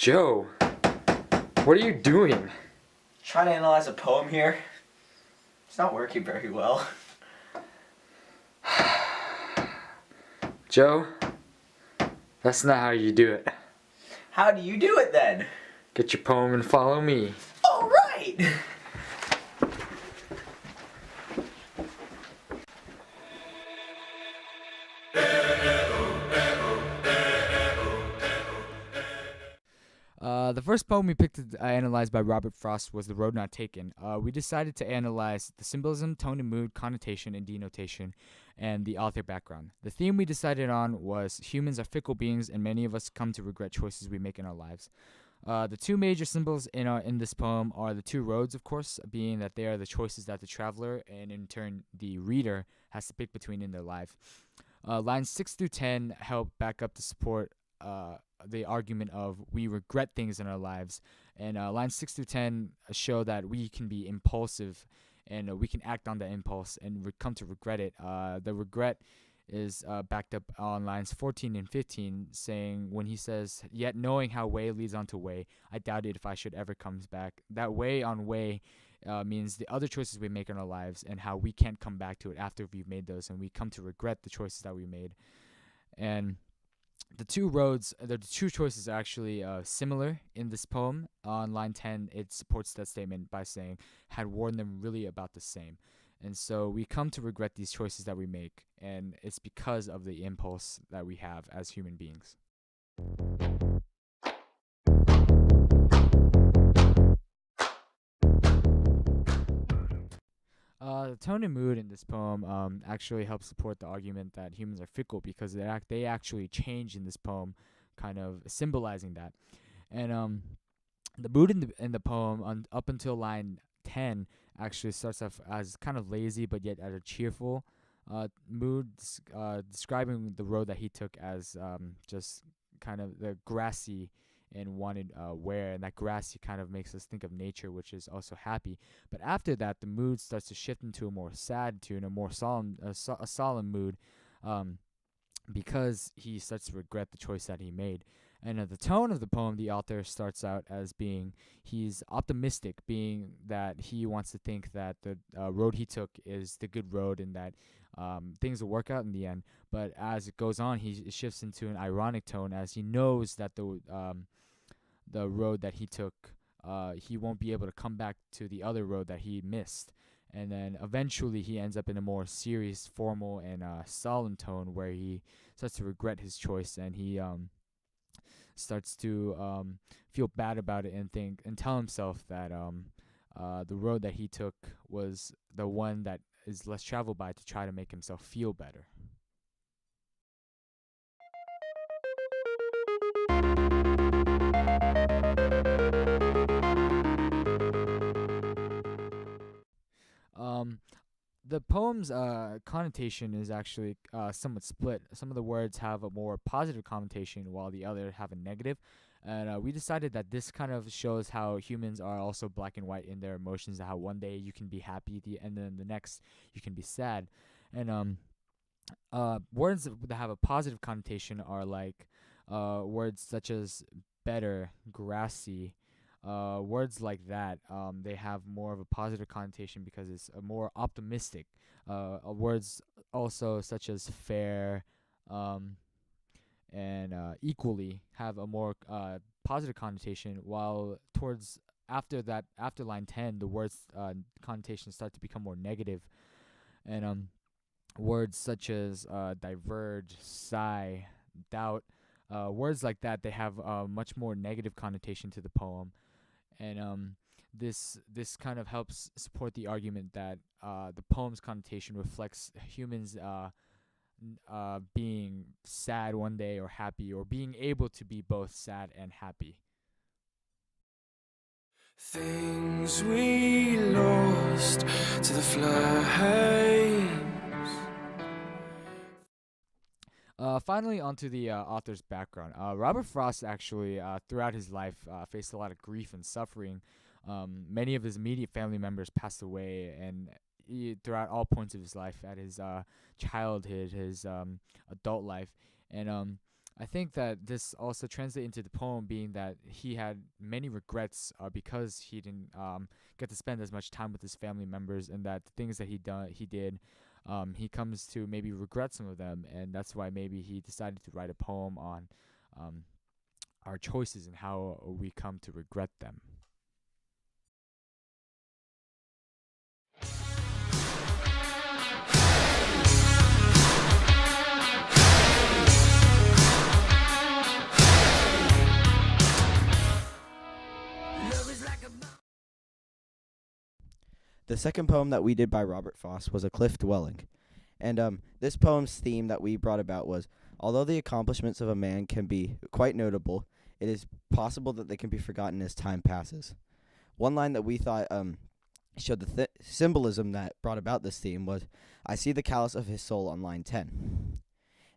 Joe, what are you doing? Trying to analyze a poem here. It's not working very well. Joe, that's not how you do it. How do you do it then? Get your poem and follow me. All right. The first poem we picked to analyze by Robert Frost was The Road Not Taken. We decided to analyze the symbolism, tone and mood, connotation and denotation, and the author background. The theme we decided on was humans are fickle beings and many of us come to regret choices we make in our lives. The two major symbols in this poem are the two roads, of course, being that they are the choices that the traveler and in turn the reader has to pick between in their life. Lines 6 through 10 help back up to support the argument of we regret things in our lives, and lines 6 through 10 show that we can be impulsive and we can act on that impulse and come to regret it. The regret is backed up on lines 14 and 15, saying when he says, "Yet knowing how way leads on to way, I doubted if I should ever come back." That way on way means the other choices we make in our lives and how we can't come back to it after we've made those, and we come to regret the choices that we made. And the two choices are actually similar in this poem. On line 10, it supports that statement by saying, "Had warned them really about the same." And so we come to regret these choices that we make, and it's because of the impulse that we have as human beings. The tone and mood in this poem actually helps support the argument that humans are fickle because they actually change in this poem, kind of symbolizing that. And the mood in the poem up until line 10 actually starts off as kind of lazy but yet at a cheerful mood, describing the road that he took as just kind of the grassy and wanted wear, and that grassy kind of makes us think of nature, which is also happy. But after that, the mood starts to shift into a more sad tune, a more solemn, a solemn mood, because he starts to regret the choice that he made. And the tone of the poem, the author starts out as being he's optimistic, being that he wants to think that the road he took is the good road and that things will work out in the end. But as it goes on, he shifts into an ironic tone as he knows that the road that he took, he won't be able to come back to the other road that he missed. And then eventually he ends up in a more serious, formal, and solemn tone where he starts to regret his choice, and he starts to feel bad about it and think and tell himself that the road that he took was the one that is less traveled by to try to make himself feel better. The poem's connotation is actually somewhat split. Some of the words have a more positive connotation while the other have a negative. And we decided that this kind of shows how humans are also black and white in their emotions, how one day you can be happy and then the next you can be sad. And words that have a positive connotation are like words such as better, grassy, words like that. They have more of a positive connotation because it's a more optimistic. Words also such as fair, and equally have a more positive connotation, while towards after line 10 the words connotations start to become more negative. And words such as diverge, sigh, doubt, words like that, they have much more negative connotation to the poem. And this kind of helps support the argument that the poem's connotation reflects humans being sad one day or happy, or being able to be both sad and happy. Things we lost to the flames. Finally, onto the author's background. Robert Frost actually, throughout his life, faced a lot of grief and suffering. Many of his immediate family members passed away, and throughout all points of his life, at his childhood, his adult life, and I think that this also translates into the poem being that he had many regrets because he didn't get to spend as much time with his family members, and that the things that he did, he comes to maybe regret some of them, and that's why maybe he decided to write a poem on um, our choices and how we come to regret them. The second poem that we did by Robert Frost was A Cliff Dwelling. And this poem's theme that we brought about was, although the accomplishments of a man can be quite notable, it is possible that they can be forgotten as time passes. One line that we thought showed the symbolism that brought about this theme was, I see the callus of his soul on line 10.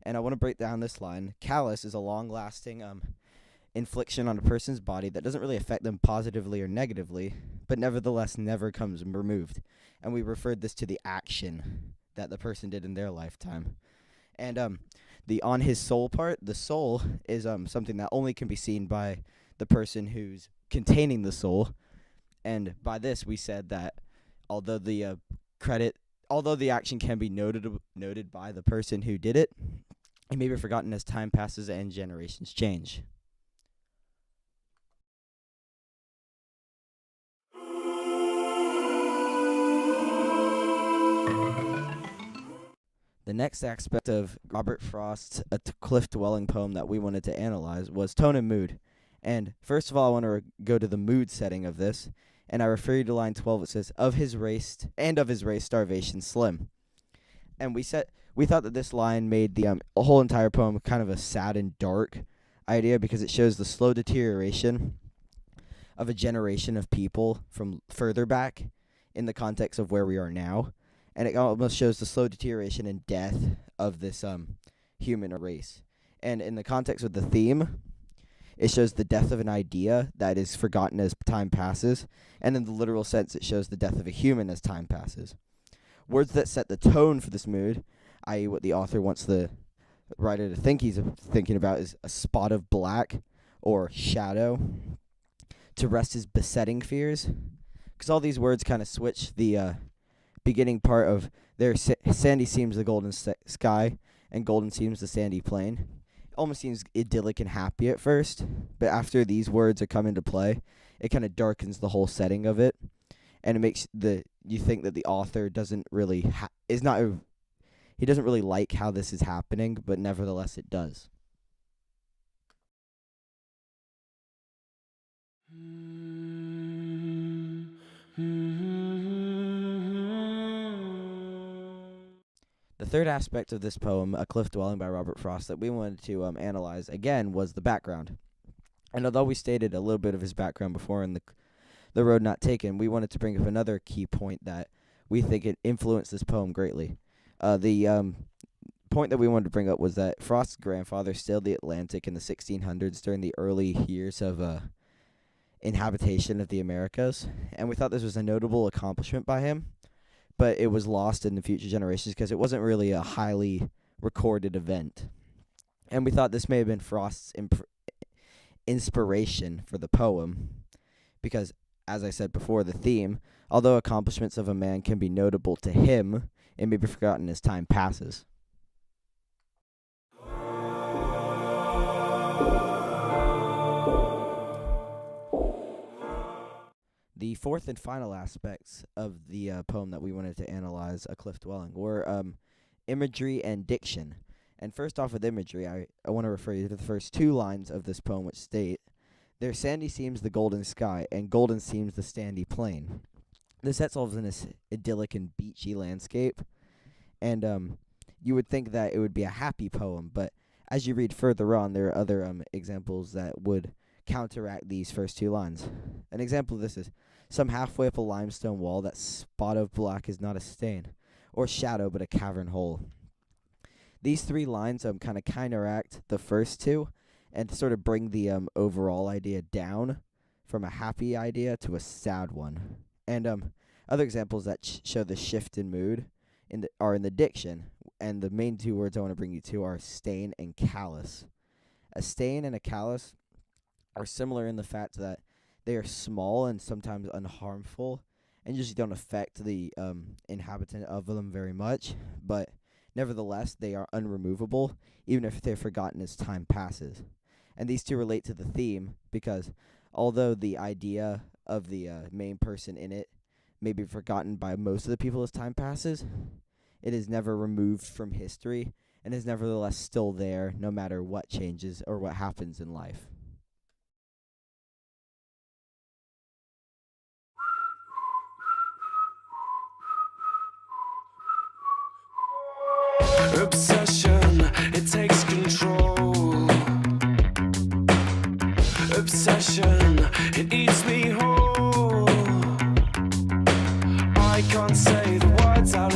And I want to break down this line. Callus is a long-lasting infliction on a person's body that doesn't really affect them positively or negatively, but nevertheless never comes removed. And we referred this to the action that the person did in their lifetime. And the on his soul part, the soul is something that only can be seen by the person who's containing the soul. And by this we said that although the action can be noted by the person who did it, it may be forgotten as time passes and generations change. The next aspect of Robert Frost's Cliff Dwelling poem that we wanted to analyze was tone and mood. And first of all, I want to go to the mood setting of this, and I refer you to line 12. It says, of his race starvation slim. And we thought that this line made the whole entire poem kind of a sad and dark idea, because it shows the slow deterioration of a generation of people from further back in the context of where we are now. And it almost shows the slow deterioration and death of this human race. And in the context of the theme, it shows the death of an idea that is forgotten as time passes. And in the literal sense, it shows the death of a human as time passes. Words that set the tone for this mood, i.e. what the author wants the writer to think he's thinking about, is a spot of black or shadow to rest his besetting fears. Because all these words kind of switch the beginning part of their sandy seems the golden sky and golden seems the sandy plain. It almost seems idyllic and happy at first, but after these words are come into play, it kind of darkens the whole setting of it, and it makes you think that the author doesn't really he doesn't really like how this is happening, but nevertheless it does. The third aspect of this poem, A Cliff Dwelling by Robert Frost, that we wanted to analyze again was the background. And although we stated a little bit of his background before in the Road Not Taken, we wanted to bring up another key point that we think it influenced this poem greatly. The point that we wanted to bring up was that Frost's grandfather sailed the Atlantic in the 1600s during the early years of inhabitation of the Americas, and we thought this was a notable accomplishment by him, but it was lost in the future generations because it wasn't really a highly recorded event. And we thought this may have been Frost's inspiration for the poem, because, as I said before, the theme, although accomplishments of a man can be notable to him, it may be forgotten as time passes. The fourth and final aspects of the poem that we wanted to analyze, A Cliff Dwelling, were imagery and diction. And first off with imagery, I want to refer you to the first two lines of this poem, which state, there sandy seems the golden sky, and golden seems the sandy plain. This sets off in this idyllic and beachy landscape, and you would think that it would be a happy poem, but as you read further on, there are other examples that would counteract these first two lines. An example of this is, some halfway up a limestone wall, that spot of black is not a stain, or shadow, but a cavern hole. These three lines kind of counteract the first two, and sort of bring the overall idea down from a happy idea to a sad one. And other examples that show the shift in mood are in the diction, and the main two words I want to bring you to are stain and callous. A stain and a callus are similar in the fact that they are small and sometimes unharmful, and usually don't affect the inhabitant of them very much, but nevertheless they are unremovable, even if they're forgotten as time passes. And these two relate to the theme because although the idea of the main person in it may be forgotten by most of the people as time passes, it is never removed from history and is nevertheless still there no matter what changes or what happens in life. Obsession, it takes control. Obsession, it eats me whole. I can't say the words I